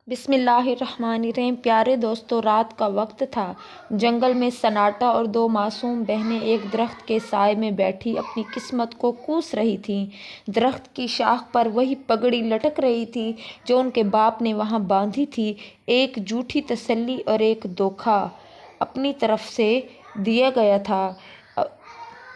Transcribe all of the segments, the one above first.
بسم اللہ الرحمن الرحیم۔ پیارے دوستو، رات کا وقت تھا۔ جنگل میں سناٹا اور دو معصوم بہنیں ایک درخت کے سائے میں بیٹھی اپنی قسمت کو کوس رہی تھیں۔ درخت کی شاخ پر وہی پگڑی لٹک رہی تھی جو ان کے باپ نے وہاں باندھی تھی، ایک جھوٹی تسلی اور ایک دھوکہ اپنی طرف سے دیا گیا تھا۔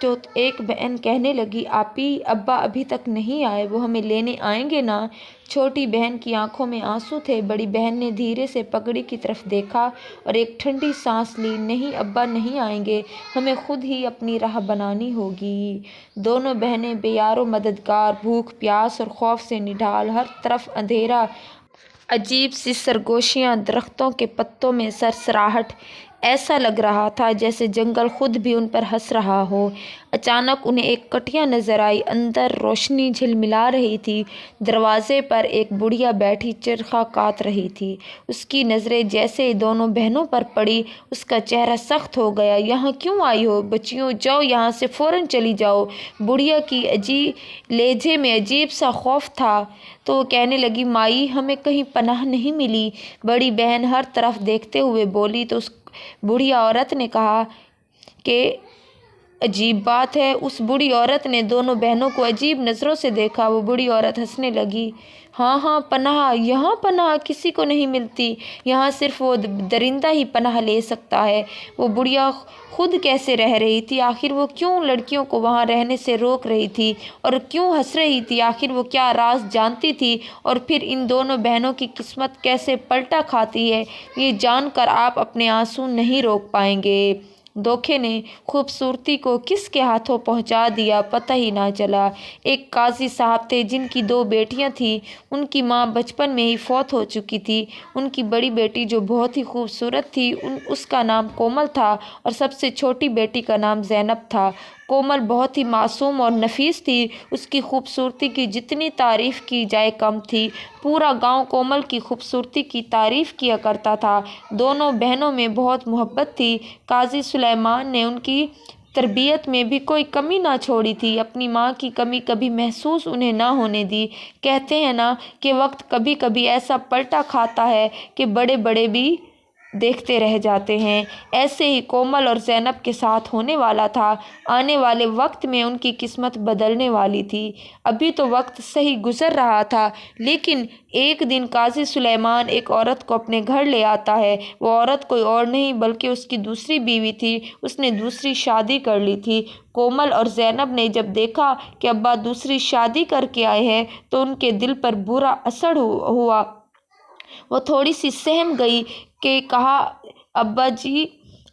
تو ایک بہن کہنے لگی، آپی، ابا ابھی تک نہیں آئے، وہ ہمیں لینے آئیں گے نا؟ چھوٹی بہن کی آنکھوں میں آنسو تھے۔ بڑی بہن نے دھیرے سے پگڑی کی طرف دیکھا اور ایک ٹھنڈی سانس لی۔ نہیں ابا نہیں آئیں گے، ہمیں خود ہی اپنی راہ بنانی ہوگی۔ دونوں بہنیں بے یار و مددگار، بھوک پیاس اور خوف سے نڈھال، ہر طرف اندھیرا، عجیب سی سرگوشیاں، درختوں کے پتوں میں سرسراہٹ، ایسا لگ رہا تھا جیسے جنگل خود بھی ان پر ہنس رہا ہو۔ اچانک انہیں ایک کٹیا نظر آئی، اندر روشنی جھلملا رہی تھی۔ دروازے پر ایک بڑھیا بیٹھی چرخا کاٹ رہی تھی۔ اس کی نظریں جیسے ہی دونوں بہنوں پر پڑی، اس کا چہرہ سخت ہو گیا۔ یہاں کیوں آئی ہو بچیوں؟ جاؤ یہاں سے، فوراً چلی جاؤ۔ بڑھیا کی لہجے میں عجیب سا خوف تھا تو وہ کہنے لگی، مائی، ہمیں کہیں پناہ نہیں ملی؟ بڑی بہن ہر طرف دیکھتے ہوئے بولی تو اس بوڑھی عورت نے کہا کہ عجیب بات ہے۔ اس بوڑھی عورت نے دونوں بہنوں کو عجیب نظروں سے دیکھا۔ وہ بوڑھی عورت ہنسنے لگی، ہاں پناہ، یہاں پناہ کسی کو نہیں ملتی، یہاں صرف وہ درندہ ہی پناہ لے سکتا ہے۔ وہ بڑھیا خود کیسے رہ رہی تھی؟ آخر وہ کیوں لڑکیوں کو وہاں رہنے سے روک رہی تھی اور کیوں ہنس رہی تھی؟ آخر وہ کیا راز جانتی تھی؟ اور پھر ان دونوں بہنوں کی قسمت کیسے پلٹا کھاتی ہے، یہ جان کر آپ اپنے آنسو نہیں روک پائیں گے۔ دھوکے نے خوبصورتی کو کس کے ہاتھوں پہنچا دیا، پتہ ہی نہ چلا۔ ایک قاضی صاحب تھے جن کی دو بیٹیاں تھیں۔ ان کی ماں بچپن میں ہی فوت ہو چکی تھی۔ ان کی بڑی بیٹی جو بہت ہی خوبصورت تھی، اس کا نام کومل تھا اور سب سے چھوٹی بیٹی کا نام زینب تھا۔ کومل بہت ہی معصوم اور نفیس تھی۔ اس کی خوبصورتی کی جتنی تعریف کی جائے کم تھی۔ پورا گاؤں کومل کی خوبصورتی کی تعریف کیا کرتا تھا۔ دونوں بہنوں میں بہت محبت تھی۔ قاضی سلیمان نے ان کی تربیت میں بھی کوئی کمی نہ چھوڑی تھی، اپنی ماں کی کمی کبھی محسوس انہیں نہ ہونے دی۔ کہتے ہیں نا کہ وقت کبھی کبھی ایسا پلٹا کھاتا ہے کہ بڑے بڑے بھی دیکھتے رہ جاتے ہیں۔ ایسے ہی کومل اور زینب کے ساتھ ہونے والا تھا۔ آنے والے وقت میں ان کی قسمت بدلنے والی تھی۔ ابھی تو وقت صحیح گزر رہا تھا، لیکن ایک دن قاضی سلیمان ایک عورت کو اپنے گھر لے آتا ہے۔ وہ عورت کوئی اور نہیں بلکہ اس کی دوسری بیوی تھی۔ اس نے دوسری شادی کر لی تھی۔ کومل اور زینب نے جب دیکھا کہ ابا دوسری شادی کر کے آئے ہیں تو ان کے دل پر برا اثر ہوا۔ وہ تھوڑی سی سہم گئی کہ کہا، ابا جی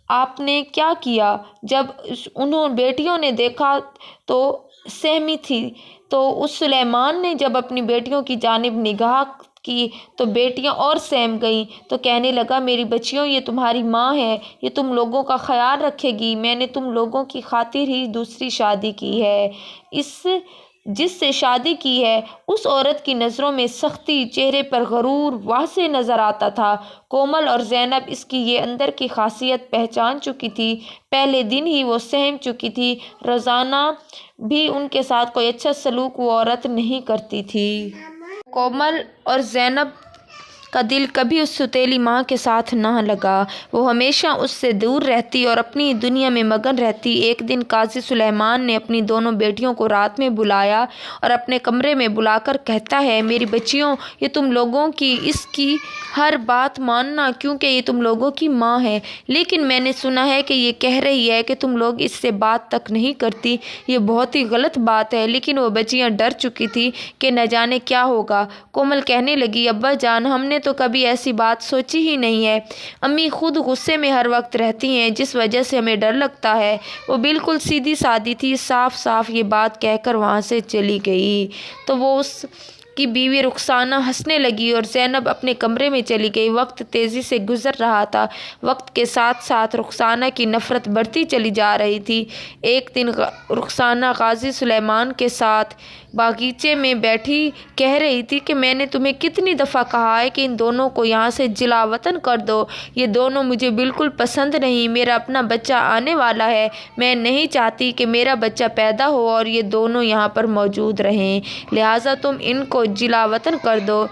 آپ نے کیا کیا؟ جب انہوں بیٹیوں نے دیکھا تو سہمی تھی، تو اس سلیمان نے جب اپنی بیٹیوں کی جانب نگاہ کی تو بیٹیاں اور سہم گئیں۔ تو کہنے لگا، میری بچیوں، یہ تمہاری ماں ہے، یہ تم لوگوں کا خیال رکھے گی۔ میں نے تم لوگوں کی خاطر ہی دوسری شادی کی ہے۔ جس سے شادی کی ہے اس عورت کی نظروں میں سختی، چہرے پر غرور واضح نظر آتا تھا۔ کومل اور زینب اس کی یہ اندر کی خاصیت پہچان چکی تھی۔ پہلے دن ہی وہ سہم چکی تھی۔ روزانہ بھی ان کے ساتھ کوئی اچھا سلوک وہ عورت نہیں کرتی تھی۔ کومل اور زینب کا دل کبھی اس ستیلی ماں کے ساتھ نہ لگا۔ وہ ہمیشہ اس سے دور رہتی اور اپنی دنیا میں مگن رہتی۔ ایک دن قاضی سلیمان نے اپنی دونوں بیٹیوں کو رات میں بلایا اور اپنے کمرے میں بلا کر کہتا ہے، میری بچیوں، یہ تم لوگوں کی اس کی ہر بات ماننا کیونکہ یہ تم لوگوں کی ماں ہے۔ لیکن میں نے سنا ہے کہ یہ کہہ رہی ہے کہ تم لوگ اس سے بات تک نہیں کرتی۔ یہ بہت ہی غلط بات ہے۔ لیکن وہ بچیاں ڈر چکی تھی کہ نہ جانے کیا ہوگا۔ کومل کہنے لگی، ابا جان، ہم نے تو کبھی ایسی بات سوچی ہی نہیں ہے۔ امی خود غصے میں ہر وقت رہتی ہیں، جس وجہ سے ہمیں ڈر لگتا ہے۔ وہ بالکل سیدھی سادی تھی، صاف صاف یہ بات کہہ کر وہاں سے چلی گئی۔ تو وہ اس کی بیوی رخسانہ ہنسنے لگی اور زینب اپنے کمرے میں چلی گئی۔ وقت تیزی سے گزر رہا تھا۔ وقت کے ساتھ ساتھ رخسانہ کی نفرت بڑھتی چلی جا رہی تھی۔ ایک دن رخسانہ قاضی سلیمان کے ساتھ باغیچے میں بیٹھی کہہ رہی تھی کہ میں نے تمہیں کتنی دفعہ کہا ہے کہ ان دونوں کو یہاں سے جلا وطن کر دو۔ یہ دونوں مجھے بالکل پسند نہیں۔ میرا اپنا بچہ آنے والا ہے۔ میں نہیں چاہتی کہ میرا بچہ پیدا ہو اور یہ دونوں یہاں پر موجود رہیں، لہٰذا تم ان کو جلا وطن کر دو۔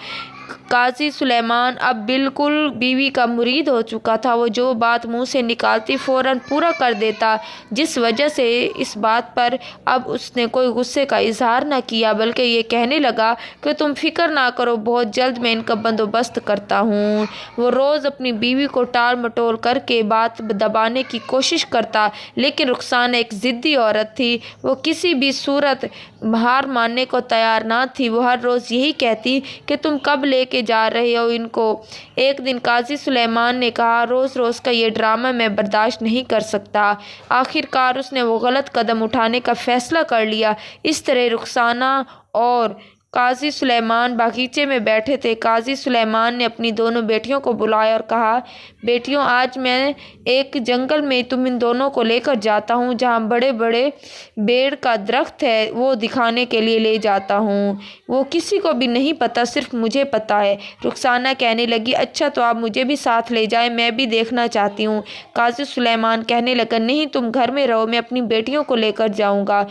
قاضی سلیمان اب بالکل بیوی کا مرید ہو چکا تھا۔ وہ جو بات منہ سے نکالتی فوراً پورا کر دیتا، جس وجہ سے اس بات پر اب اس نے کوئی غصے کا اظہار نہ کیا، بلکہ یہ کہنے لگا کہ تم فکر نہ کرو، بہت جلد میں ان کا بندوبست کرتا ہوں۔ وہ روز اپنی بیوی کو ٹال مٹول کر کے بات دبانے کی کوشش کرتا، لیکن رخسانہ ایک ضدی عورت تھی۔ وہ کسی بھی صورت ہار ماننے کو تیار نہ تھی۔ وہ ہر روز یہی کہتی کہ تم کب لے کے جا رہے ہو ان کو۔ ایک دن قاضی سلیمان نے کہا، روز روز کا یہ ڈرامہ میں برداشت نہیں کر سکتا۔ آخر کار اس نے وہ غلط قدم اٹھانے کا فیصلہ کر لیا۔ اس طرح رخسانہ اور قاضی سلیمان باغیچے میں بیٹھے تھے۔ قاضی سلیمان نے اپنی دونوں بیٹیوں کو بلایا اور کہا، بیٹیوں، آج میں ایک جنگل میں تم ان دونوں کو لے کر جاتا ہوں، جہاں بڑے بڑے بیڑ کا درخت ہے، وہ دکھانے کے لیے لے جاتا ہوں۔ وہ کسی کو بھی نہیں پتا، صرف مجھے پتا ہے۔ رخسانہ کہنے لگی، اچھا تو آپ مجھے بھی ساتھ لے جائیں، میں بھی دیکھنا چاہتی ہوں۔ قاضی سلیمان کہنے لگا، نہیں، تم گھر میں رہو، میں اپنی بیٹیوں کو لے کر جاؤں گا۔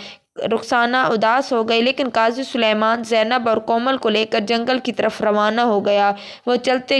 رخسانہ اداس ہو گئی، لیکن قاضی سلیمان زینب اور کومل کو لے کر جنگل کی طرف روانہ ہو گیا۔ وہ چلتے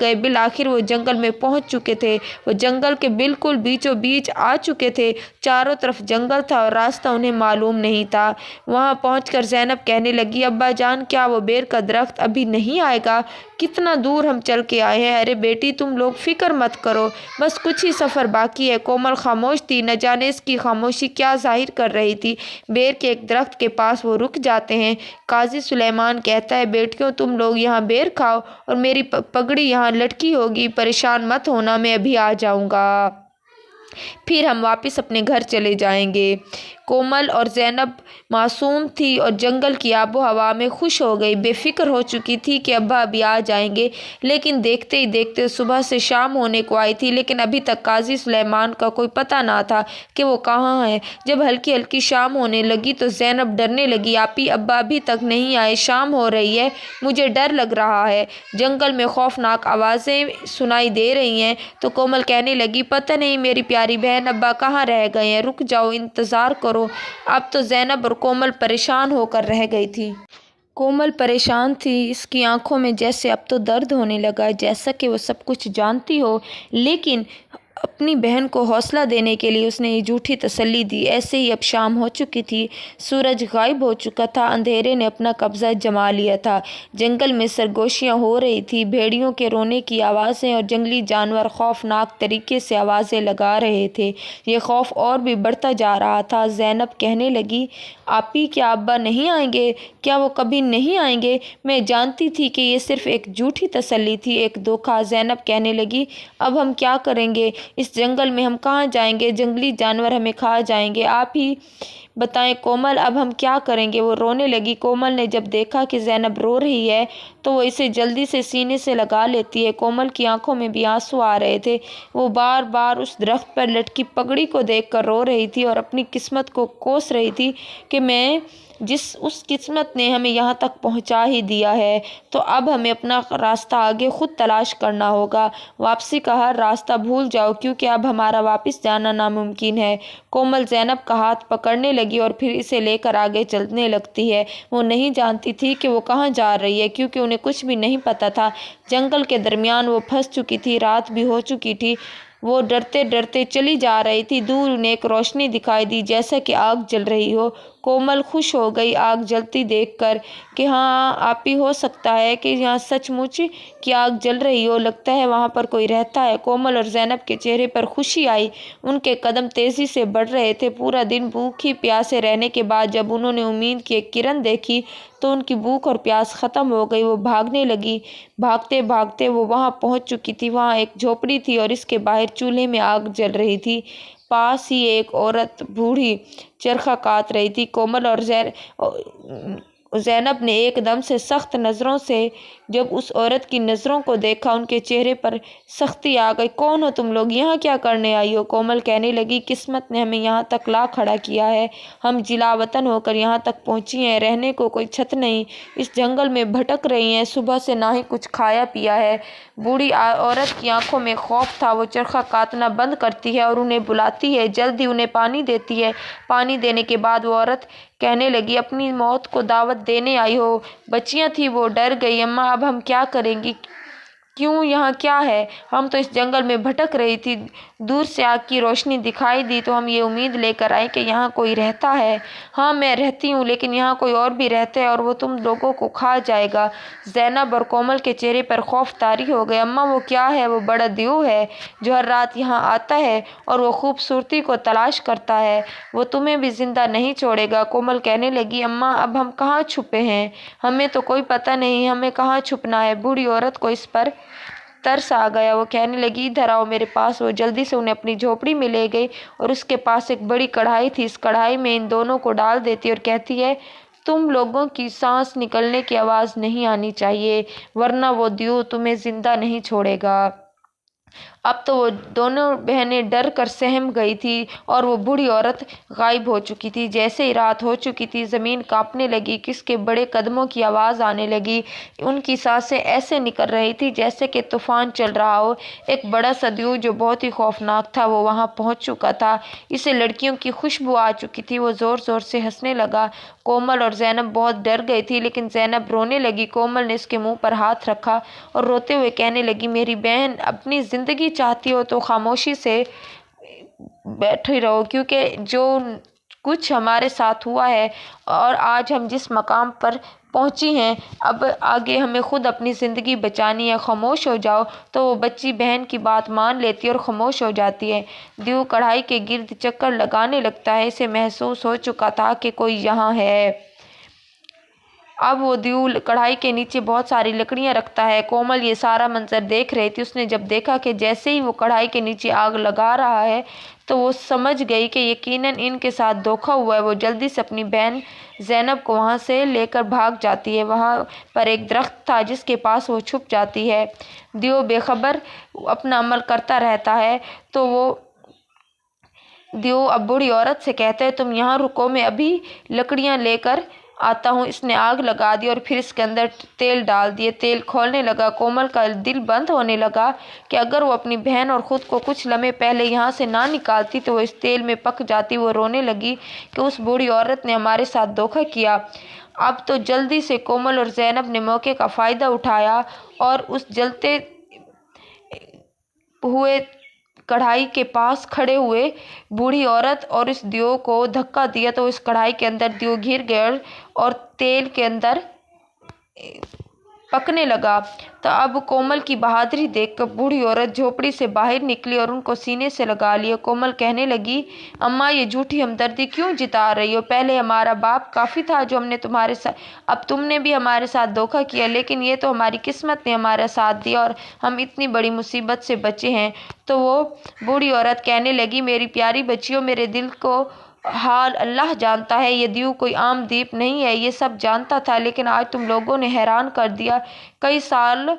گئے، بالآخر وہ جنگل میں پہنچ چکے تھے۔ وہ جنگل کے بالکل بیچوں بیچ آ چکے تھے۔ چاروں طرف جنگل تھا اور راستہ انہیں معلوم نہیں تھا۔ وہاں پہنچ کر زینب کہنے لگی، ابا جان، کیا وہ بیر کا درخت ابھی نہیں آئے گا؟ کتنا دور ہم چل کے آئے ہیں۔ ارے بیٹی، تم لوگ فکر مت کرو، بس کچھ ہی سفر باقی ہے۔ کومل خاموش تھی، نہ جانے اس کی خاموشی کیا ظاہر کر رہی تھی۔ بیر کے ایک درخت کے پاس وہ رک جاتے ہیں۔ قاضی سلیمان کہتا ہے، بیٹیوں، تم لوگ یہاں بیر کھاؤ اور میری پگڑی یہاں لٹکی ہوگی، پریشان مت ہونا، میں ابھی آ جاؤں گا، پھر ہم واپس اپنے گھر چلے جائیں گے۔ کومل اور زینب معصوم تھی اور جنگل کی آب و ہوا میں خوش ہو گئی، بے فکر ہو چکی تھی کہ ابا ابھی آ جائیں گے۔ لیکن دیکھتے ہی دیکھتے صبح سے شام ہونے کو آئی تھی، لیکن ابھی تک قاضی سلیمان کا کوئی پتہ نہ تھا کہ وہ کہاں ہے۔ جب ہلکی ہلکی شام ہونے لگی تو زینب ڈرنے لگی، آپی، ابا ابھی تک نہیں آئے، شام ہو رہی ہے، مجھے ڈر لگ رہا ہے۔ جنگل میں خوفناک آوازیں سنائی دے رہی ہیں۔ تو کومل کہنے لگی، پتہ نہیں میری پیاری بہن، ابا کہاں رہ گئے ہیں، رک جاؤ، انتظار کرو۔ اب تو زینب اور کومل پریشان ہو کر رہ گئی تھی۔ کومل پریشان تھی، اس کی آنکھوں میں جیسے اب تو درد ہونے لگا، جیسا کہ وہ سب کچھ جانتی ہو، لیکن اپنی بہن کو حوصلہ دینے کے لیے اس نے یہ جھوٹی تسلی دی۔ ایسے ہی اب شام ہو چکی تھی، سورج غائب ہو چکا تھا، اندھیرے نے اپنا قبضہ جما لیا تھا۔ جنگل میں سرگوشیاں ہو رہی تھی، بھیڑیوں کے رونے کی آوازیں اور جنگلی جانور خوفناک طریقے سے آوازیں لگا رہے تھے۔ یہ خوف اور بھی بڑھتا جا رہا تھا۔ زینب کہنے لگی، آپی، کیا ابا نہیں آئیں گے؟ کیا وہ کبھی نہیں آئیں گے؟ میں جانتی تھی کہ یہ صرف ایک جھوٹی تسلی تھی، ایک دھوکہ۔ زینب کہنے لگی، اب ہم کیا کریں گے؟ اس جنگل میں ہم کہاں جائیں گے؟ جنگلی جانور ہمیں کھا جائیں گے، آپ ہی بتائیں کومل، اب ہم کیا کریں گے؟ وہ رونے لگی۔ کومل نے جب دیکھا کہ زینب رو رہی ہے تو وہ اسے جلدی سے سینے سے لگا لیتی ہے۔ کومل کی آنکھوں میں بھی آنسو آ رہے تھے، وہ بار بار اس درخت پر لٹکی پگڑی کو دیکھ کر رو رہی تھی اور اپنی قسمت کو کوس رہی تھی کہ اس قسمت نے ہمیں یہاں تک پہنچا ہی دیا ہے، تو اب ہمیں اپنا راستہ آگے خود تلاش کرنا ہوگا۔ واپسی کا ہر راستہ بھول جاؤ، کیونکہ اب ہمارا واپس جانا ناممکن ہے۔ کومل زینب کا ہاتھ پکڑنے لگی اور پھر اسے لے کر آگے چلنے لگتی ہے۔ وہ نہیں جانتی تھی کہ وہ کہاں جا رہی ہے، کیونکہ انہیں کچھ بھی نہیں پتا تھا۔ جنگل کے درمیان وہ پھنس چکی تھی، رات بھی ہو چکی تھی۔ وہ ڈرتے ڈرتے چلی جا رہی تھی۔ دور انہیں ایک روشنی دکھائی دی، جیسا کہ آگ جل رہی ہو۔ کومل خوش ہو گئی آگ جلتی دیکھ کر کہ ہاں آپی، ہو سکتا ہے کہ یہاں سچ مچ کی آگ جل رہی ہو، لگتا ہے وہاں پر کوئی رہتا ہے۔ کومل اور زینب کے چہرے پر خوشی آئی، ان کے قدم تیزی سے بڑھ رہے تھے۔ پورا دن بھوکی پیاسے رہنے کے بعد جب انہوں نے امید کی ایک کرن دیکھی تو ان کی بھوک اور پیاس ختم ہو گئی۔ وہ بھاگنے لگی، بھاگتے بھاگتے وہ وہاں پہنچ چکی تھی۔ وہاں ایک جھوپڑی تھی اور اس کے باہر چولہے میں آگ جل رہی تھی۔ پاس ہی ایک عورت بوڑھی چرخہ کاٹ رہی تھی۔ کومل اور زینب نے ایک دم سے سخت نظروں سے جب اس عورت کی نظروں کو دیکھا، ان کے چہرے پر سختی آ گئی۔ کون ہو تم لوگ؟ یہاں کیا کرنے آئی ہو؟ کومل کہنے لگی، قسمت نے ہمیں یہاں تک لا کھڑا کیا ہے، ہم جلا وطن ہو کر یہاں تک پہنچی ہیں، رہنے کو کوئی چھت نہیں، اس جنگل میں بھٹک رہی ہیں، صبح سے نہ ہی کچھ کھایا پیا ہے۔ بوڑھی عورت کی آنکھوں میں خوف تھا، وہ چرخہ کاٹنا بند کرتی ہے اور انہیں بلاتی ہے، جلدی انہیں پانی دیتی ہے۔ پانی دینے کے بعد وہ عورت कहने लगी, अपनी मौत को दावत देने आई हो? बच्चियां थी वो डर गई। अम्मा अब हम क्या करेंगी? क्यों, यहाँ क्या है? हम तो इस जंगल में भटक रही थी, दूर से आग की रोशनी दिखाई दी तो हम ये उम्मीद लेकर आए कि यहाँ कोई रहता है। हाँ मैं रहती हूँ, लेकिन यहाँ कोई और भी रहता है और वो तुम लोगों को खा जाएगा। ज़ैनब और कोमल के चेहरे पर खौफ तारी हो गए। अम्मा वो क्या है? वो बड़ा दियो है जो हर रात यहाँ आता है और वो खूबसूरती को तलाश करता है। वो तुम्हें भी जिंदा नहीं छोड़ेगा। कोमल कहने लगी, अम्मा अब हम कहाँ छुपे हैं? हमें तो कोई पता नहीं हमें कहाँ छुपना है। बूढ़ी औरत को इस पर तरस आ गया। वो कहने लगी, इधर आओ मेरे पास। वो जल्दी से उन्हें अपनी झोपड़ी में ले गई और उसके पास एक बड़ी कढ़ाई थी। इस कढ़ाई में इन दोनों को डाल देती और कहती है, तुम लोगों की सांस निकलने की आवाज़ नहीं आनी चाहिए, वरना वो दियो तुम्हें जिंदा नहीं छोड़ेगा। अब तो वो दोनों बहनें डर कर सहम गई थी और वो बूढ़ी औरत गायब हो चुकी थी। जैसे ही रात हो चुकी थी, ज़मीन कांपने लगी, किसके बड़े कदमों की आवाज़ आने लगी। उनकी सांसें ऐसे निकल रही थी जैसे कि तूफान चल रहा हो। एक बड़ा सा दियो जो बहुत ही खौफनाक था वो वहाँ पहुँच चुका था। इसे लड़कियों की खुशबू आ चुकी थी। वो ज़ोर ज़ोर से हंसने लगा। कोमल और ज़ैनब बहुत डर गई थी, लेकिन ज़ैनब रोने लगी। कोमल ने उसके मुंह पर हाथ रखा और रोते हुए कहने लगी, मेरी बहन अपनी ज़िंदगी चाहती हो तो खामोशी से बैठे रहो, क्योंकि जो कुछ हमारे साथ हुआ है और आज हम जिस मकाम पर पहुंची हैं, अब आगे हमें खुद अपनी ज़िंदगी बचानी है। खामोश हो जाओ। तो वो बच्ची बहन की बात मान लेती है और खामोश हो जाती है। दियो कढ़ाई के गिर्द चक्कर लगाने लगता है। इसे महसूस हो चुका था कि कोई यहाँ है। अब वो दियो कढ़ाई के नीचे बहुत सारी लकड़ियां रखता है। कोमल ये सारा मंजर देख रही थी। उसने जब देखा कि जैसे ही वो कढ़ाई के नीचे आग लगा रहा है तो वो समझ गई कि यकीनन इनके साथ धोखा हुआ है। वो जल्दी से अपनी बहन ज़ैनब को वहाँ से लेकर भाग जाती है। वहाँ पर एक दरख्त था जिसके पास वो छुप जाती है। दियो बेखबर अपना अमल करता रहता है। तो वो दियो अब बूढ़ी औरत से कहते हैं, तुम यहाँ रुको, मैं अभी लकड़ियाँ लेकर आता हूँ। इसने आग लगा दी और फिर इसके अंदर तेल डाल दिए। तेल खोलने लगा। कोमल का दिल बंद होने लगा कि अगर वो अपनी बहन और ख़ुद को कुछ लम्हे पहले यहाँ से ना निकालती तो वो इस तेल में पक जाती। वो रोने लगी कि उस बूढ़ी औरत ने हमारे साथ धोखा किया। अब तो जल्दी से कोमल और ज़ैनब ने मौके का फ़ायदा उठाया और उस जलते हुए कढ़ाई के पास खड़े हुए बूढ़ी औरत और इस दियो को धक्का दिया तो इस कढ़ाई के अंदर दियो घिर गया और तेल के अंदर पकने लगा। तो अब कोमल की बहादुरी देखकर बूढ़ी औरत झोपड़ी से बाहर निकली और उनको सीने से लगा लिया। कोमल कहने लगी, अम्मा ये झूठी हमदर्दी क्यों जिता रही हो? पहले हमारा बाप काफ़ी था जो हमने तुम्हारे साथ, अब तुमने भी हमारे साथ धोखा किया, लेकिन ये तो हमारी किस्मत ने हमारा साथ दिया और हम इतनी बड़ी मुसीबत से बचे हैं। तो वो बूढ़ी औरत कहने लगी, मेरी प्यारी बच्चियों, मेरे दिल को हाल अल्लाह जानता है। ये दियो कोई आम दीप नहीं है, ये सब जानता था, लेकिन आज तुम लोगों ने हैरान कर दिया। कई साल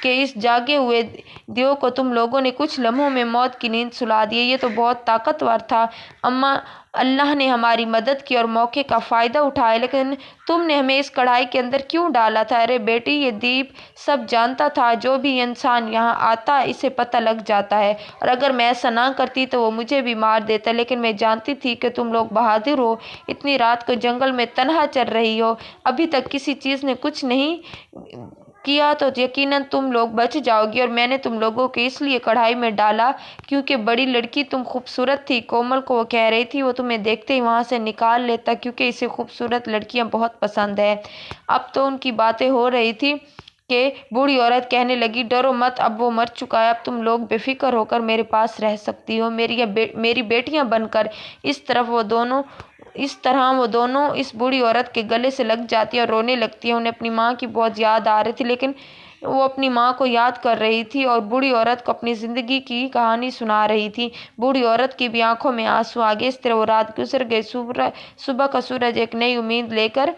के इस जागे हुए दियो को तुम लोगों ने कुछ लम्हों में मौत की नींद सुला दी। ये तो बहुत ताकतवर था। अम्मा अल्लाह ने हमारी मदद की और मौके का फ़ायदा उठाया, लेकिन तुमने हमें इस कढ़ाई के अंदर क्यों डाला था? अरे बेटी, ये दीप सब जानता था। जो भी इंसान यहाँ आता इसे पता लग जाता है, और अगर मैं ऐसा ना करती तो वो मुझे भी मार देता। लेकिन मैं जानती थी कि तुम लोग बहादुर हो। इतनी रात को जंगल में तन्हा चल रही हो, अभी तक किसी चीज़ ने कुछ नहीं किया, तो यकीनन तुम लोग बच जाओगी। और मैंने तुम लोगों को इसलिए कढ़ाई में डाला क्योंकि बड़ी लड़की तुम खूबसूरत थी। कोमल को वो कह रही थी वो तुम्हें देखते ही वहाँ से निकाल लेता, क्योंकि इसे खूबसूरत लड़कियाँ बहुत पसंद है। अब तो उनकी बातें हो रही थी कि बूढ़ी औरत कहने लगी, डरो मत, अब वो मर चुका है, अब तुम लोग बेफिक्र होकर मेरे पास रह सकती हो, मेरी बेटियाँ बनकर। इस तरह वो दोनों इस बूढ़ी औरत के गले से लग जाती है और रोने लगती है। उन्हें अपनी माँ की बहुत याद आ रही थी, लेकिन वो अपनी माँ को याद कर रही थी और बूढ़ी औरत को अपनी ज़िंदगी की कहानी सुना रही थी। बूढ़ी औरत की भी आंखों में आंसू आ गए। इस तरह वो रात गुजर गई। सुबह का सूरज एक नई उम्मीद लेकर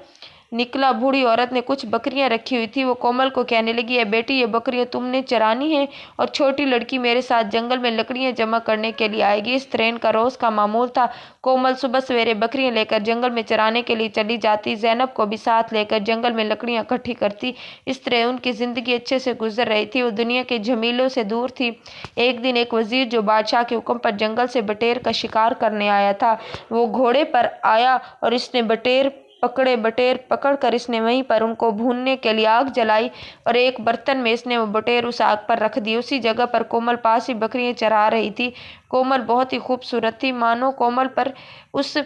निकला। बूढ़ी औरत ने कुछ बकरियां रखी हुई थी। वो कोमल को कहने लगी, ए बेटी, ये बकरियां तुमने चरानी है और छोटी लड़की मेरे साथ जंगल में लकड़ियां जमा करने के लिए आएगी। इस तरह का रोज का मामूल था। कोमल सुबह सवेरे बकरियां लेकर जंगल में चराने के लिए चली जाती, ज़ैनब को भी साथ लेकर जंगल में लकड़ियां इकट्ठी करती। इस तरह उनकी जिंदगी अच्छे से गुजर रही थी। वो दुनिया के झमेलों से दूर थी। एक दिन एक वजीर जो बादशाह के हुक्म पर जंगल से बटेर का शिकार करने आया था, वो घोड़े पर आया और इसने बटेर पकड़कर इसने वहीं पर उनको भूनने के लिए आग जलाई और एक बर्तन में इसने वो बटेर उस आग पर रख दी। उसी जगह पर कोमल पास ही बकरियां चरा रही थी। कोमल बहुत ही खूबसूरत थी। मानो कोमल पर उस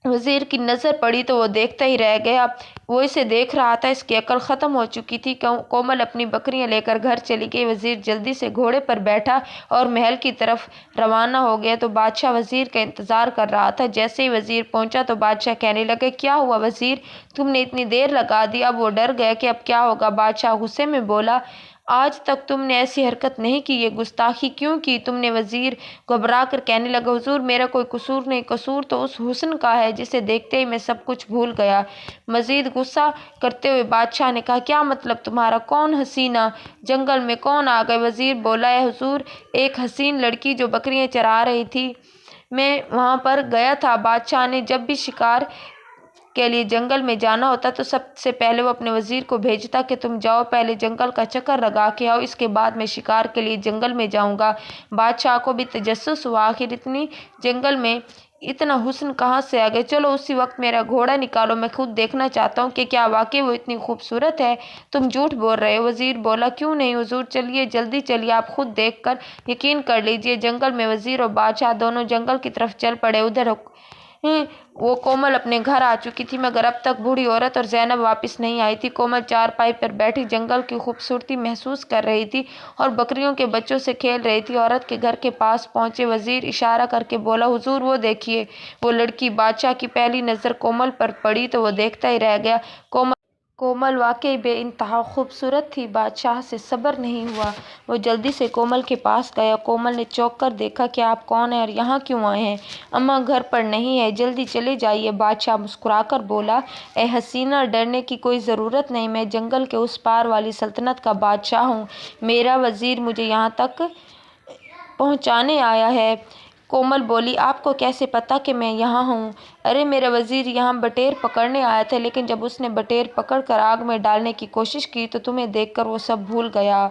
वजीर की नज़र पड़ी तो वो देखता ही रह गया। वो इसे देख रहा था। इसकी अकल ख़त्म हो चुकी थी। कोमल अपनी बकरियां लेकर घर चली गई। वजीर जल्दी से घोड़े पर बैठा और महल की तरफ रवाना हो गया। तो बादशाह वजीर का इंतज़ार कर रहा था। जैसे ही वजीर पहुंचा तो बादशाह कहने लगे, क्या हुआ वजीर, तुमने इतनी देर लगा दी। अब वो डर गया कि अब क्या होगा। बादशाह गुस्से में बोला, आज तक तुमने ऐसी हरकत नहीं की, ये गुस्ताखी क्यों की तुमने। वजीर घबरा कर कहने लगा, हुजूर मेरा कोई कसूर नहीं, कसूर तो उस हुस्न का है जिसे देखते ही मैं सब कुछ भूल गया। मजीद गुस्सा करते हुए बादशाह ने कहा, क्या मतलब तुम्हारा, कौन हसीना, जंगल में कौन आ गए। वजीर बोला, है हुजूर, एक हसीन लड़की जो बकरियां चरा रही थी, मैं वहाँ पर गया था। बादशाह ने जब भी शिकार के लिए जंगल में जाना होता तो सबसे पहले वो अपने वजीर को भेजता कि तुम जाओ, पहले जंगल का चक्कर लगा के आओ, इसके बाद मैं शिकार के लिए जंगल में जाऊंगा। बादशाह को भी तजस्सुस हुआ, आखिर इतनी जंगल में इतना हुस्न कहाँ से आ गए। चलो उसी वक्त मेरा घोड़ा निकालो, मैं खुद देखना चाहता हूँ कि क्या वाकई वो इतनी खूबसूरत है। तुम झूठ बोल रहे हो। वजीर बोला, क्यों नहीं हुजूर, चलिए जल्दी चलिए, आप खुद देखकर यकीन कर लीजिए। जंगल में वजीर और बादशाह दोनों जंगल की तरफ चल पड़े। उधर वो कोमल अपने घर आ चुकी थी, मगर अब तक बूढ़ी औरत और ज़ैनब वापस नहीं आई थी। कोमल चारपाई पर बैठी जंगल की खूबसूरती महसूस कर रही थी और बकरियों के बच्चों से खेल रही थी। औरत के घर के पास पहुंचे वजीर इशारा करके बोला, हुजूर वो देखिए वो लड़की। बादशाह की पहली नज़र कोमल पर पड़ी तो वो देखता ही रह गया। कोमल वाकई बेइंतहा खूबसूरत थी। बादशाह से सब्र नहीं हुआ। वो जल्दी से कोमल के पास गया। कोमल ने चौंक कर देखा कि आप कौन हैं और यहाँ क्यों आए हैं। अम्मा घर पर नहीं है, जल्दी चले जाइए। बादशाह मुस्कुराकर बोला, ए हसीना, डरने की कोई ज़रूरत नहीं, मैं जंगल के उस पार वाली सल्तनत का बादशाह हूँ। मेरा वजीर मुझे यहाँ तक पहुँचाने आया है। कोमल बोली, आपको कैसे पता कि मैं यहाँ हूँ। अरे मेरा वजीर यहाँ बटेर पकड़ने आया था, लेकिन जब उसने बटेर पकड़कर आग में डालने की कोशिश की तो तुम्हें देखकर वो सब भूल गया।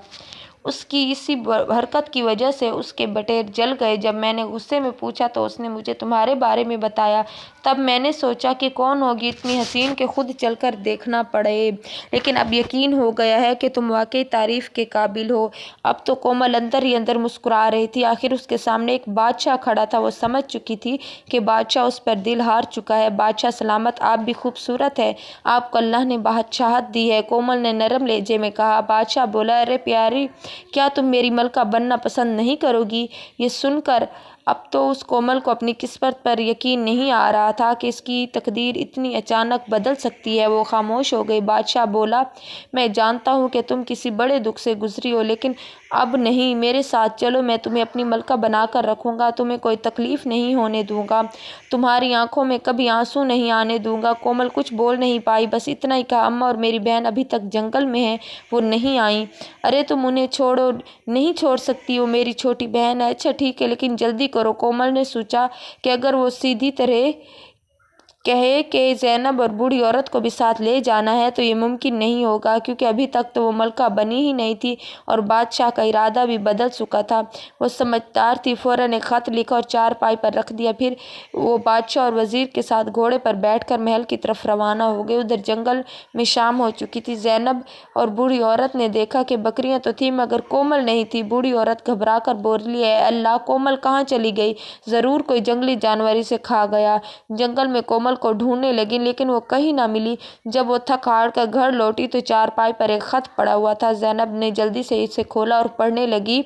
उसकी इसी हरकत की वजह से उसके बटेर जल गए। जब मैंने गुस्से में पूछा तो उसने मुझे तुम्हारे बारे में बताया। तब मैंने सोचा कि कौन होगी इतनी हसीन के खुद चलकर देखना पड़े, लेकिन अब यकीन हो गया है कि तुम वाकई तारीफ़ के काबिल हो। अब तो कोमल अंदर ही अंदर मुस्कुरा रही थी। आखिर उसके सामने एक बादशाह खड़ा था। वो समझ चुकी थी कि बादशाह उस पर दिल हार चुका है। बादशाह सलामत, आप भी खूबसूरत है, आपको अल्लाह ने बादशाहत दी है, कोमल ने नरम लहजे में कहा। बादशाह बोला, अरे प्यारी, क्या तुम मेरी मलका बनना पसंद नहीं करोगी। ये सुनकर अब तो उस कोमल को अपनी किस्मत पर यकीन नहीं आ रहा था कि इसकी तकदीर इतनी अचानक बदल सकती है। वो खामोश हो गई। बादशाह बोला, मैं जानता हूँ कि तुम किसी बड़े दुख से गुजरी हो, लेकिन अब नहीं, मेरे साथ चलो, मैं तुम्हें अपनी मलका बनाकर रखूँगा, तुम्हें कोई तकलीफ़ नहीं होने दूँगा, तुम्हारी आंखों में कभी आंसू नहीं आने दूँगा। कोमल कुछ बोल नहीं पाई, बस इतना ही कहा, अम्मा और मेरी बहन अभी तक जंगल में हैं, वो नहीं आई। अरे तुम उन्हें छोड़ो, नहीं छोड़ सकती, वो मेरी छोटी बहन है। अच्छा ठीक है, लेकिन जल्दी करो। कोमल ने सोचा कि अगर वो सीधी तरह कहे कि ज़ैनब और बूढ़ी औरत को भी साथ ले जाना है तो ये मुमकिन नहीं होगा, क्योंकि अभी तक तो वो मलका बनी ही नहीं थी और बादशाह का इरादा भी बदल चुका था। वो समझदार थी, फ़ौरन एक ख़त लिखा और चारपाई पर रख दिया। फिर वो बादशाह और वज़ीर के साथ घोड़े पर बैठकर महल की तरफ रवाना हो गए। उधर जंगल में शाम हो चुकी थी। ज़ैनब और बूढ़ी औरत ने देखा कि बकरियां तो थी मगर कोमल नहीं थी। बूढ़ी औरत घबरा कर बोली, है अल्लाह, कोमल कहाँ चली गई। ज़रूर कोई जंगली जानवर इसे खा गया। जंगल में कोमल को ढूंढने लगी, लेकिन वो कहीं ना मिली। जब वो थक हार कर घर लौटी तो चारपाई पर एक खत पड़ा हुआ था। ज़ैनब ने जल्दी से इसे खोला और पढ़ने लगी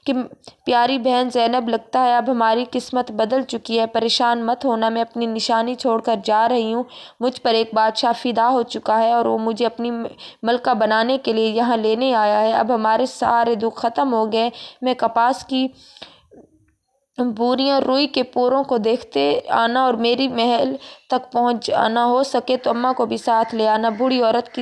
कि प्यारी बहन ज़ैनब, लगता है अब हमारी किस्मत बदल चुकी है, परेशान मत होना, मैं अपनी निशानी छोड़कर जा रही हूँ। मुझ पर एक बादशाह फिदा हो चुका है और वो मुझे अपनी मलका बनाने के लिए यहाँ लेने आया है। अब हमारे सारे दुख ख़त्म हो गए। मैं कपास की बूरियां रुई के पोरों को देखते आना और मेरी महल तक पहुंच आना, हो सके तो अम्मा को भी साथ ले आना। बूढ़ी औरत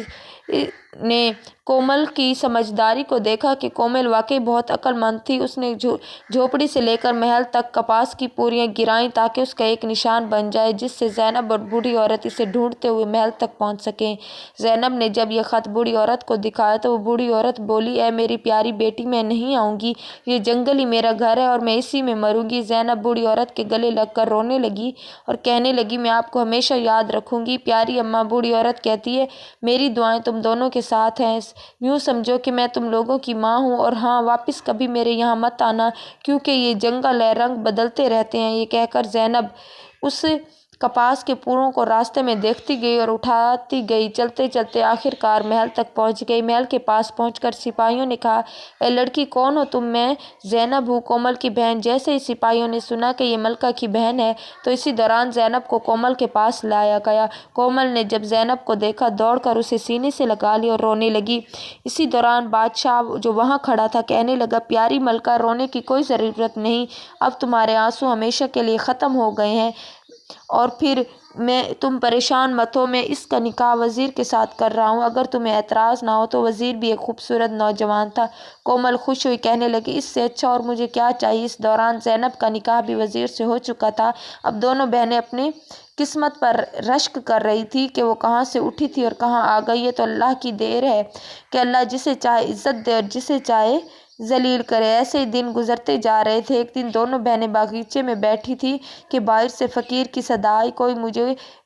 ने कोमल की समझदारी को देखा कि कोमल वाकई बहुत अक्लमंद थी। उसने झोपड़ी से लेकर महल तक कपास की पूरियां गिराईं ताकि उसका एक निशान बन जाए जिससे ज़ैनब और बूढ़ी औरत इसे ढूंढते हुए महल तक पहुंच सकें। ज़ैनब ने जब यह ख़त बूढ़ी औरत को दिखाया तो वो बूढ़ी औरत बोली, ऐ मेरी प्यारी बेटी, मैं नहीं आऊँगी, ये जंगल ही मेरा घर है और मैं इसी में मरूंगी। ज़ैनब बूढ़ी औरत के गले लगकर रोने लगी और कहने लगी, मैं आपको हमेशा याद रखूंगी प्यारी अम्मा। बूढ़ी औरत कहती है, मेरी दुआएं तुम दोनों के साथ हैं। यूँ समझो कि मैं तुम लोगों की माँ हूँ और हाँ, वापस कभी मेरे यहाँ मत आना क्योंकि ये जंगल है, रंग बदलते रहते हैं। ये कहकर ज़ैनब उस कपास के पूरों को रास्ते में देखती गई और उठाती गई। चलते चलते आखिरकार महल तक पहुंच गई। महल के पास पहुंचकर सिपाहियों ने कहा, ए लड़की, कौन हो तुम? मैं ज़ैनब हूँ, कोमल की बहन। जैसे ही सिपाहियों ने सुना कि ये मलका की बहन है तो इसी दौरान ज़ैनब को कोमल के पास लाया गया। कोमल ने जब ज़ैनब को देखा दौड़कर उसे सीने से लगा लिया और रोने लगी। इसी दौरान बादशाह जो वहाँ खड़ा था कहने लगा, प्यारी मलका, रोने की कोई ज़रूरत नहीं, अब तुम्हारे आंसू हमेशा के लिए ख़त्म हो गए हैं और फिर तुम परेशान मत हो, मैं इसका निकाह वज़ीर के साथ कर रहा हूँ, अगर तुम्हें एतराज़ ना हो तो। वज़ीर भी एक खूबसूरत नौजवान था। कोमल खुश हुई, कहने लगी, इससे अच्छा और मुझे क्या चाहिए। इस दौरान ज़ैनब का निकाह भी वज़ीर से हो चुका था। अब दोनों बहनें अपने किस्मत पर रश्क कर रही थी कि वो कहाँ से उठी थी और कहाँ आ गई है। तो अल्लाह की देर है कि अल्लाह जिसे चाहे इज़्ज़त दे और जिसे चाहे जलील करे। ऐसे ही दिन गुजरते जा रहे थे। एक दिन दोनों बहनें बागीचे में बैठी थी कि बाहर से फ़कीर की सदा आई, कोई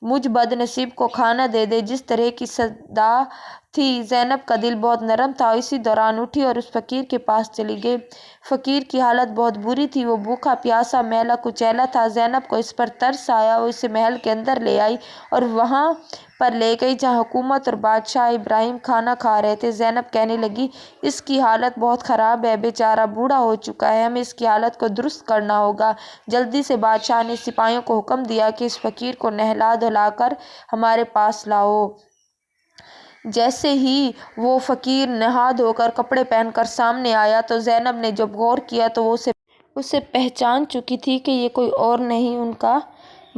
मुझ बदनसीब को खाना दे दे। जिस तरह की सदा थी, ज़ैनब का दिल बहुत नरम था। इसी दौरान उठी और उस फ़कीर के पास चली गई। फ़कीर की हालत बहुत बुरी थी, वो भूखा प्यासा मैला कुचैला था। ज़ैनब को इस पर तरस आया, वो इसे महल के अंदर ले आई और वहाँ पर ले गई जहाँ हुकूमत और बादशाह इब्राहिम खाना खा रहे थे। ज़ैनब कहने लगी, इसकी हालत बहुत ख़राब है, बेचारा बूढ़ा हो चुका है, हमें इसकी हालत को दुरुस्त करना होगा। जल्दी से बादशाह ने सिपाहियों को हुक्म दिया कि इस फ़कीर को नहला धुलाकर हमारे पास लाओ। जैसे ही वो फ़कीर नहा धोकर कपड़े पहनकर सामने आया तो ज़ैनब ने जब गौर किया तो वो उसे पहचान चुकी थी कि ये कोई और नहीं उनका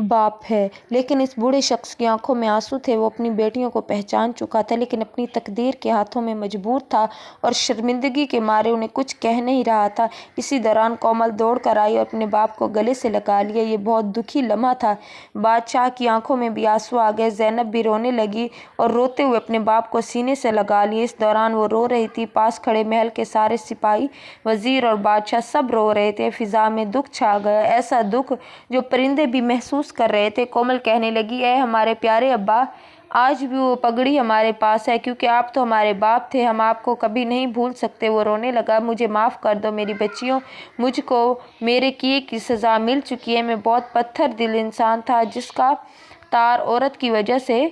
बाप है। लेकिन इस बूढ़े शख्स की आंखों में आंसू थे। वो अपनी बेटियों को पहचान चुका था लेकिन अपनी तकदीर के हाथों में मजबूर था और शर्मिंदगी के मारे उन्हें कुछ कह नहीं रहा था। इसी दौरान कोमल दौड़ कर आई और अपने बाप को गले से लगा लिया। ये बहुत दुखी लम्हा था। बादशाह की आंखों में भी आंसू आ गए। ज़ैनब भी रोने लगी और रोते हुए अपने बाप को सीने से लगा लिए। इस दौरान वो रो रही थी। पास खड़े महल के सारे सिपाही, वजीर और बादशाह सब रो रहे थे। फिजा में दुख छा गया, ऐसा दुख जो परिंदे भी महसूस कर रहे थे। कोमल कहने लगी, ऐ हमारे प्यारे अब्बा, आज भी वो पगड़ी हमारे पास है क्योंकि आप तो हमारे बाप थे, हम आपको कभी नहीं भूल सकते। वो रोने लगा, मुझे माफ़ कर दो मेरी बच्चियों, मुझको मेरे किए की सज़ा मिल चुकी है। मैं बहुत पत्थर दिल इंसान था जिसका तार औरत की वजह से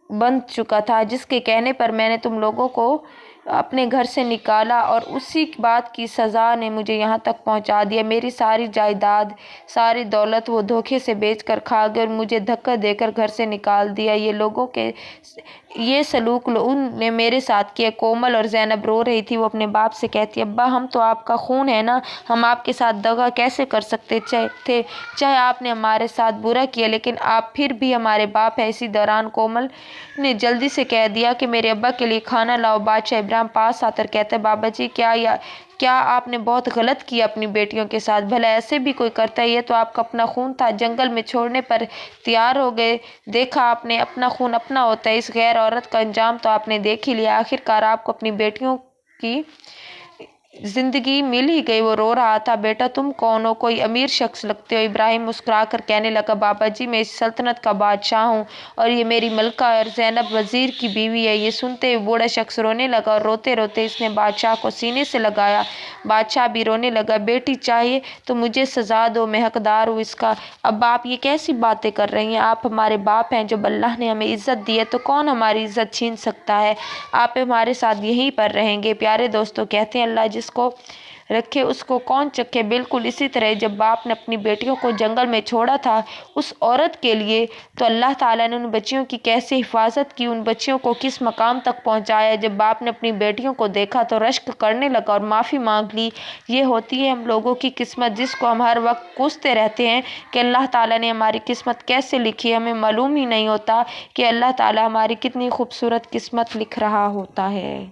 बंध चुका था, जिसके कहने पर मैंने तुम लोगों को अपने घर से निकाला और उसी बात की सज़ा ने मुझे यहाँ तक पहुँचा दिया। मेरी सारी जायदाद, सारी दौलत वो धोखे से बेचकर खा गए और मुझे धक्का देकर घर से निकाल दिया। ये लोगों के ये सलूक उनने मेरे साथ किया। कोमल और ज़ैनब रो रही थी। वो अपने बाप से कहती, अब्बा हम तो आपका खून है ना, हम आपके साथ दगा कैसे कर सकते थे। चाहे आपने हमारे साथ बुरा किया लेकिन आप फिर भी हमारे बाप है। इसी दौरान कोमल ने जल्दी से कह दिया कि मेरे अब्बा के लिए खाना लाओ। बादशाह इब्राहिम पास आकर कहते, बाबा जी क्या आपने बहुत गलत किया अपनी बेटियों के साथ, भला ऐसे भी कोई करता है? ये तो आपका अपना खून था, जंगल में छोड़ने पर तैयार हो गए। देखा आपने, अपना खून अपना होता है। इस गैर औरत का अंजाम तो आपने देख ही लिया। आखिरकार आपको अपनी बेटियों की जिंदगी मिल ही गई। वो रो रहा था, बेटा तुम कौन हो? कोई अमीर शख्स लगते हो। इब्राहिम मुस्कुराकर कहने लगा, बाबा जी मैं इस सल्तनत का बादशाह हूँ और ये मेरी मलका और ज़ैनब वज़ीर की बीवी है। ये सुनते हुए बूढ़ा शख्स रोने लगा और रोते रोते इसने बादशाह को सीने से लगाया। बादशाह भी रोने लगा, बेटी चाहिए तो मुझे सज़ा दो, मैं हकदार हूँ इसका। अब आप ये कैसी बातें कर रही हैं? आप हमारे बाप हैं, जब अल्लाह ने हमें इज़्ज़त दी है तो कौन हमारी इज़्ज़त छीन सकता है? आप हमारे साथ यहीं पर रहेंगे। प्यारे दोस्तों, कहते हैं अल्लाह जिसको رکھے اس کو کون چکھے۔ بالکل اسی طرح جب باپ نے اپنی بیٹیوں کو جنگل میں چھوڑا تھا اس عورت کے لیے، تو اللہ تعالیٰ نے ان بچیوں کی کیسے حفاظت کی، ان بچیوں کو کس مقام تک پہنچایا۔ جب باپ نے اپنی بیٹیوں کو دیکھا تو رشک کرنے لگا اور معافی مانگ لی۔ یہ ہوتی ہے ہم لوگوں کی قسمت، جس کو ہم ہر وقت کوستے رہتے ہیں کہ اللہ تعالیٰ نے ہماری قسمت کیسے لکھی ہے۔ ہمیں معلوم ہی نہیں ہوتا کہ اللہ تعالیٰ ہماری کتنی خوبصورت قسمت لکھ رہا ہوتا ہے۔